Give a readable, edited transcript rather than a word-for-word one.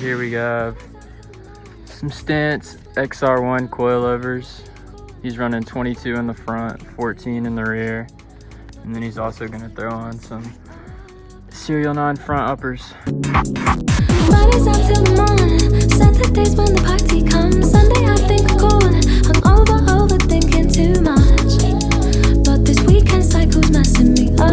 here we have some stents, XR1 coilovers. He's running 22 in the front, 14 in the rear. And then he's also gonna throw on some SerialNine front uppers. Fridays up till the morning, Saturdays when the party comes, Sunday I think of going, I'm overthinking too much. But this weekend cycle's messing me up.